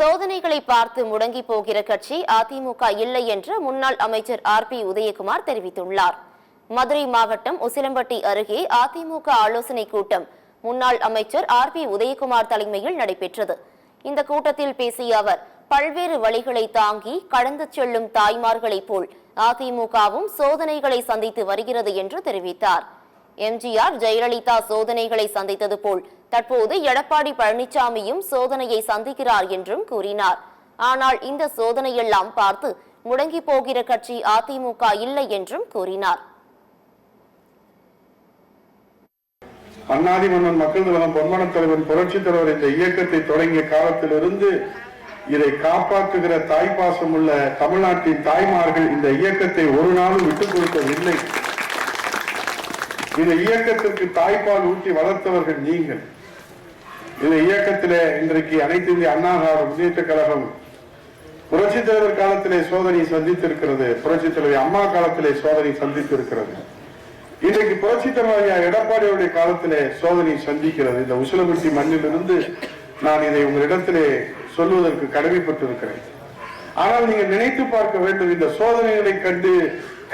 சோதனைகளை பார்த்து முடங்கி போகிற கட்சி அதிமுக இல்லை என்று முன்னாள் அமைச்சர் RP உதயகுமார் தெரிவித்துள்ளார். மதுரை மாவட்டம் உசிலம்பட்டி அருகே அதிமுக ஆலோசனை கூட்டம் முன்னாள் அமைச்சர் RP உதயகுமார் தலைமையில் நடைபெற்றது. இந்த கூட்டத்தில் பேசிய அவர், பல்வேறு வழிகளை தாங்கி கடந்து செல்லும் தாய்மார்களைப் போல் அதிமுகவும் சோதனைகளை சந்தித்து வருகிறது என்று தெரிவித்தார். எம்ஜிஆர் ஜெயலலிதா சோதனைகளை சந்தித்தது போல் தற்போது எடப்பாடி பழனிசாமியும் சோதனையை சந்திக்கிறார் என்றும் கூறினார். ஆனால் இந்த சோதனையெல்லாம் பார்த்து முடங்கி போகிற கட்சி அதிமுக இல்லை என்றும் கூறினார். அண்ணாதி மன்னன் மக்கள் நலம் பொன்மன தலைவர் புரட்சித் தலைவர் இந்த இயக்கத்தை தொடங்கிய காலத்திலிருந்து இதை காப்பாற்றுகிற தாய்ப்பாசம் உள்ள தமிழ்நாட்டின் தாய்மார்கள் இந்த இயக்கத்தை ஒரு நாளும் விட்டுக் கொடுக்கவில்லை. இந்த இயக்கத்திற்கு தாய்ப்பால் ஊட்டி வளர்த்தவர்கள் நீங்கள். இந்த இயக்கத்திலே இன்றைக்கு அனைத்து இந்திய அண்ணா முன்னேற்ற கழகம் புரட்சித் தலைவர் காலத்திலே சோதனை சந்தித்திருக்கிறது. புரட்சித் தலைவர் அம்மா காலத்திலே சோதனை சந்தித்திருக்கிறது. இன்றைக்கு புரட்சித் தலைவர் எடப்பாடியுடைய காலத்திலே சோதனை சந்திக்கிறது. இந்த உசிலம்பட்டி மண்ணிலிருந்து நான் இதை உங்களிடத்திலே சொல்வதற்கு கடமைப்பட்டிருக்கிறேன். ஆனால் நீங்கள் நினைத்து பார்க்க வேண்டும், இந்த சோதனைகளை கண்டு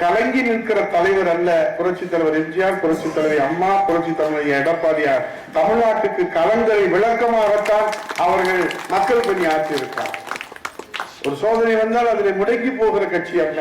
கலங்கி நிற்கிற தலைவர் அல்ல புரட்சித் தலைவர் எம்ஜிஆர், புரட்சித் தலைவர் அம்மா, புரட்சித் தலைவர் எடப்பாடியார். தமிழ்நாட்டுக்கு கலங்கரை விளக்கமாகத்தான் அவர்கள் மக்கள் பணி ஆற்றியிருக்கிறார். ஒரு சோதனை வந்தால் அதில் முடங்கி போகிற கட்சி அல்ல.